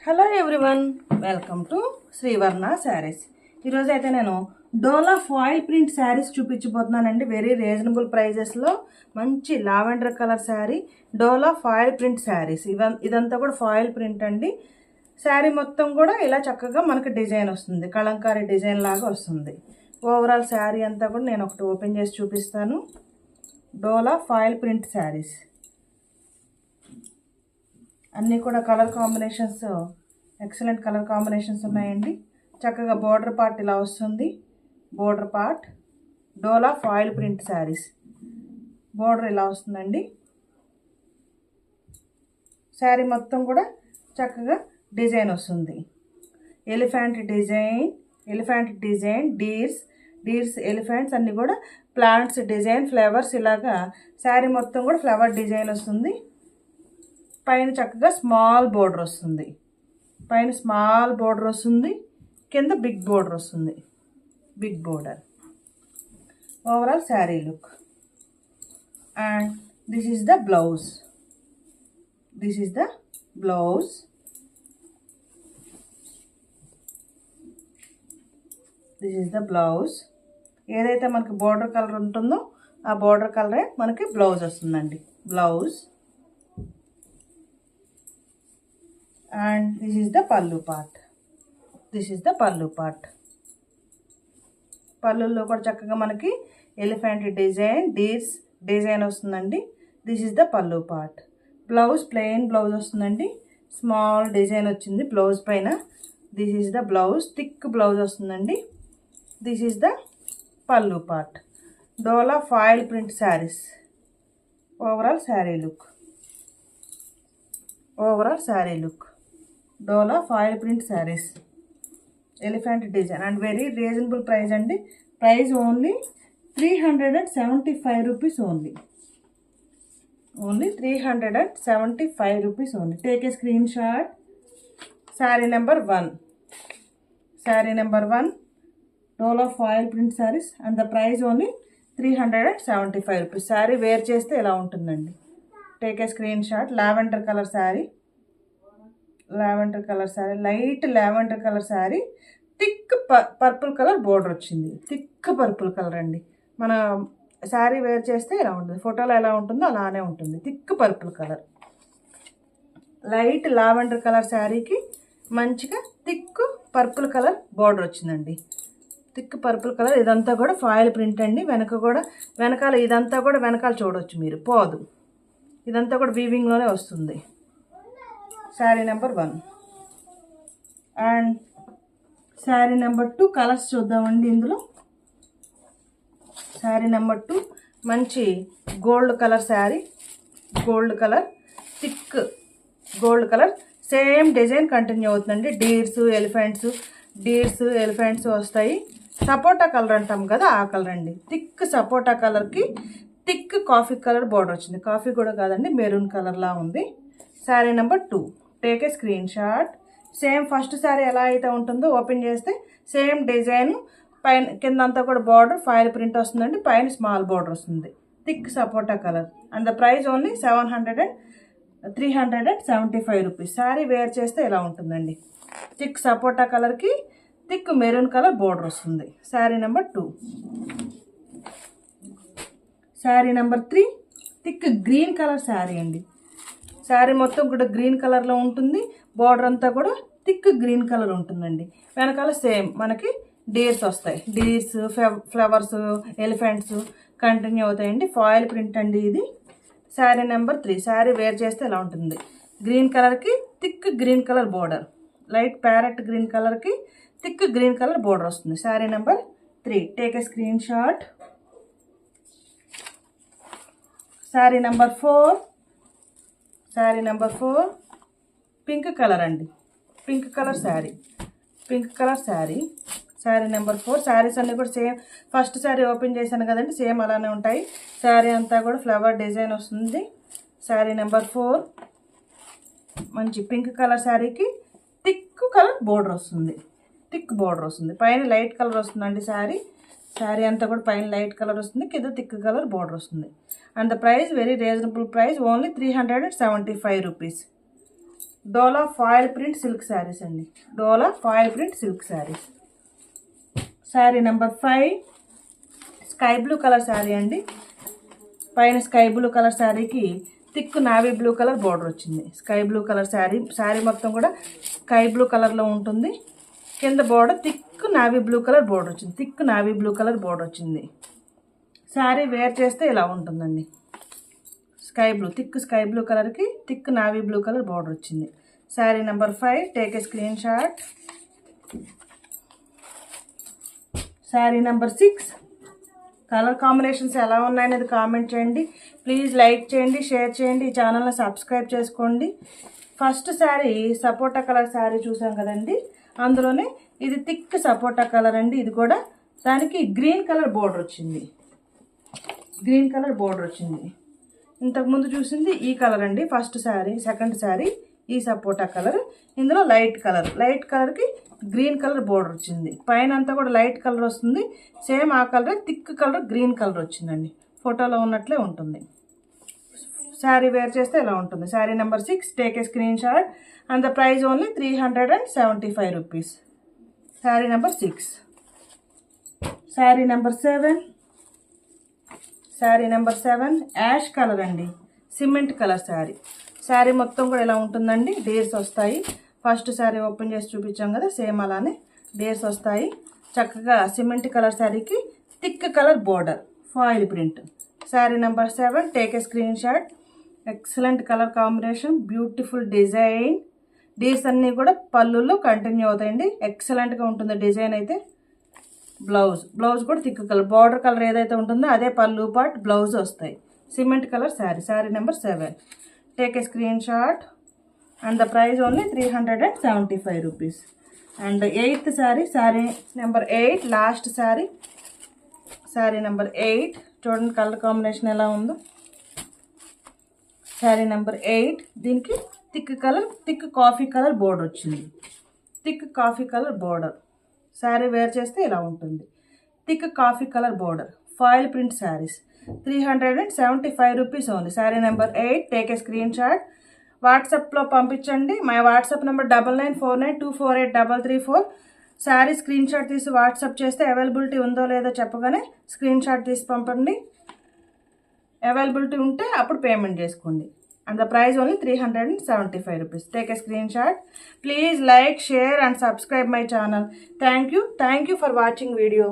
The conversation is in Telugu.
Hello everyone, welcome to Srivarna saris. ఈరోజు అయితే నేను డోలా ఫాయిల్ ప్రింట్ శారీస్ చూపించబోతున్నానండి. వెరీ రీజనబుల్ ప్రైజెస్లో మంచి lavender colour sari, Dola foil print saris. ఇదంతా కూడా ఫాయిల్ ప్రింట్ అండి. శారీ మొత్తం కూడా ఇలా చక్కగా మనకి డిజైన్ వస్తుంది, కలంకారీ డిజైన్ లాగా వస్తుంది. ఓవరాల్ శారీ అంతా కూడా నేను ఒకటి ఓపెన్ చేసి చూపిస్తాను. డోలా ఫాయిల్ ప్రింట్ శారీస్ అన్నీ కూడా colour combinations, excellent colour combinations ఉన్నాయండి. చక్కగా బోర్డర్ పార్ట్ ఇలా వస్తుంది. Border part Dola foil print saris border ఇలా వస్తుందండి. శారీ మొత్తం కూడా చక్కగా డిజైన్ వస్తుంది. ఎలిఫెంట్ డిజైన్, డీర్స్, ఎలిఫెంట్స్ అన్నీ కూడా ప్లాంట్స్ డిజైన్, ఫ్లవర్స్, ఇలాగా శారీ మొత్తం కూడా ఫ్లవర్ డిజైన్ వస్తుంది. పైన చక్కగా స్మాల్ బోర్డర్ వస్తుంది. కింద బిగ్ బోర్డర్ వస్తుంది. Overall sari look. And this is the blouse. ఏదైతే మనకి బోర్డర్ కలర్ ఉంటుందో ఆ బోర్డర్ కలరే మనకి బ్లౌజ్ వస్తుందండి. Blouse. And this is the pallu part. పళ్ళులో కూడా చక్కగా మనకి ఎలిఫెంట్ డిజైన్, డీర్స్ డిజైన్ వస్తుందండి. This is the pallu part. Blouse plain blouse వస్తుందండి. స్మాల్ డిజైన్ వచ్చింది బ్లౌజ్ పైన. This is the blouse, thick blouse వస్తుందండి. This is the pallu part. Dola foil print saris. Overall sari look. Dola foil print saris, elephant design and very reasonable price అండి. Price only 375 rupees only 375 rupees only. Take a screenshot. Sari number 1 Dola foil print saris and the price only 375 rupees. Sari wear చేస్తే ఎలా ఉంటుందండి. Take a screenshot. Lavender colour sari, light lavender colour sari. Thick purple colour border వచ్చింది. థిక్ పర్పుల్ కలర్ అండి. మన శారీ వేర్ చేస్తే ఎలా ఉంటుంది, ఫోటోలో ఎలా ఉంటుందో అలానే ఉంటుంది. Thick purple colour, light lavender colour శారీకి మంచిగా థిక్ పర్పుల్ కలర్ బోర్డర్ వచ్చిందండి. Thick purple colour. ఇదంతా కూడా ఫాయిల్ ప్రింట్ అండి. వెనకాల ఇదంతా కూడా వెనకాల చూడవచ్చు మీరు, పోదు. ఇదంతా కూడా వీవింగ్లోనే వస్తుంది. Sari number 1 and sari number 2 colours చూద్దామండి. ఇందులో శారీ నెంబర్ 2 మంచి gold colour sari. Thick gold colour. Same design continue అవుతుందండి. డీర్స్ ఎలిఫెంట్స్ వస్తాయి. సపోటా కలర్ అంటాం కదా, ఆ కలర్ అండి. థిక్ సపోటా కలర్కి థిక్ కాఫీ కలర్ బోర్డర్ వచ్చింది. కాఫీ కూడా కాదండి, మెరూన్ కలర్లా ఉంది. Sari number 2. Take a screen shot. Same first sari ఎలా అయితే ఉంటుందో ఓపెన్ చేస్తే సేమ్ డిజైన్. పైన కిందంతా కూడా బార్డర్ ఫాయిల్ ప్రింట్ వస్తుందండి. పైన స్మాల్ బార్డర్ వస్తుంది. Thick sapota colour and the price only 375 rupees. Sari wear చేస్తే ఎలా ఉంటుందండి. థిక్ సపోటా కలర్కి థిక్ మెరూన్ కలర్ బోర్డర్ వస్తుంది. Sari number 2. Sari number 3 thick green colour sari అండి. శారీ మొత్తం కూడా గ్రీన్ కలర్లో ఉంటుంది. బార్డర్ అంతా కూడా థిక్ గ్రీన్ కలర్ ఉంటుందండి. వెనకాల సేమ్ మనకి డీర్స్ వస్తాయి. డీర్స్, ఫ్లవర్స్, ఎలిఫెంట్స్ కంటిన్యూ అవుతాయండి. ఫాయిల్ ప్రింట్ అండి ఇది. శారీ నెంబర్ 3. శారీ వేర్ చేస్తే ఎలా ఉంటుంది. గ్రీన్ కలర్కి thick green colour border, light parrot green కలర్కి థిక్ గ్రీన్ కలర్ బోర్డర్ వస్తుంది. Sari number 3. Take a screenshot. Sari number 4 pink colour అండి. Pink colour sari. Sari number 4. Saris అన్నీ కూడా సేమ్. ఫస్ట్ శారీ ఓపెన్ చేశాను కదండి, సేమ్ అలానే ఉంటాయి. శారీ అంతా కూడా ఫ్లవర్ డిజైన్ వస్తుంది. శారీ నెంబర్ 4 మంచి పింక్ కలర్ శారీకి థిక్ కలర్ బోర్డర్ వస్తుంది. పైన లైట్ కలర్ వస్తుందండి. శారీ అంతా కూడా పైన లైట్ కలర్ వస్తుంది, కింద థిక్ కలర్ బోర్డర్ వస్తుంది. And the price very reasonable price, only 375 rupees. Dola foil print silk saris అండి. Dola foil print silk saris. Sari number 5 sky blue colour sari అండి. పైన స్కై బ్లూ కలర్ శారీకి thick navy blue colour border వచ్చింది. స్కై బ్లూ కలర్ శారీ మొత్తం కూడా స్కై బ్లూ కలర్లో ఉంటుంది. కింద border thick navy blue colour border వచ్చింది. Thick navy blue colour border వచ్చింది. శారీ వేర్ చేస్తే ఇలా ఉంటుందండి. థిక్ స్కై బ్లూ కలర్కి thick navy blue colour border వచ్చింది. Sari number 5 take a screenshot. Sari number 6 colour combinations ఎలా ఉన్నాయనేది కామెంట్ చేయండి. ప్లీజ్ లైక్ చేయండి, షేర్ చేయండి, ఈ ఛానల్ని సబ్స్క్రైబ్ చేసుకోండి. ఫస్ట్ శారీ సపోటా కలర్ శారీ చూసాం కదండి, అందులోనే ఇది థిక్ సపోటా కలర్ అండి. ఇది కూడా దానికి గ్రీన్ కలర్ బోర్డర్ వచ్చింది. ఇంతకుముందు చూసింది ఈ కలర్ అండి. ఫస్ట్ శారీ, సెకండ్ శారీ ఈ సపోటా కలర్. ఇందులో లైట్ కలర్కి గ్రీన్ కలర్ బోర్డర్ వచ్చింది. పైన అంతా కూడా లైట్ కలర్ వస్తుంది. సేమ్ ఆ colour thick colour green colour వచ్చిందండి. ఫోటోలో ఉన్నట్లే ఉంటుంది. శారీ వేర్ చేస్తే ఇలా ఉంటుంది. Sari number 6 take a screenshot and the price only 375 rupees. Sari number 6. Sari number 7 ash colour అండి. సిమెంట్ కలర్ శారీ మొత్తం కూడా ఇలా ఉంటుందండి. డేర్స్ వస్తాయి. ఫస్ట్ శారీ ఓపెన్ చేసి చూపించాం కదా, సేమ్ అలానే డేర్స్ వస్తాయి. చక్కగా సిమెంట్ కలర్ శారీకి thick colour border foil print. Sari number 7 take a screen shot. Excellent colour combination, beautiful design. Deers అన్నీ కూడా పళ్ళుల్లో కంటిన్యూ అవుతాయండి. ఎక్సలెంట్గా ఉంటుంది డిజైన్ అయితే. బ్లౌజ్ కూడా థిక్ కలర్, బార్డర్ కలర్ ఏదైతే ఉంటుందో అదే పళ్ళు పార్ట్, బ్లౌజ్ వస్తాయి. Cement colour sari number 7 take a screenshot and the price only 375 rupees. And 8th sari number 8 last sari number 8 చూడండి కలర్ కాంబినేషన్ ఎలా ఉందో. శారీ నెంబర్ 8 దీనికి థిక్ కాఫీ కలర్ బోర్డర్ వచ్చింది. Thick coffee colour border sari wear చేస్తే ఇలా ఉంటుంది. Thick coffee colour border foil print saris 375 rupees ఉంది. Sari number 8 take a screenshot. వాట్సాప్లో పంపించండి. My WhatsApp number 9949248334. Sari screenshot తీసి వాట్సాప్ చేస్తే అవైలబిలిటీ ఉందో లేదో చెప్పగానే స్క్రీన్ షాట్ తీసి పంపండి. అవైలబిలిటీ ఉంటే అప్పుడు పేమెంట్ చేసుకోండి. And the price only 375 rupees. Take a screen shot. Please like, share and subscribe my channel. Thank you for watching video.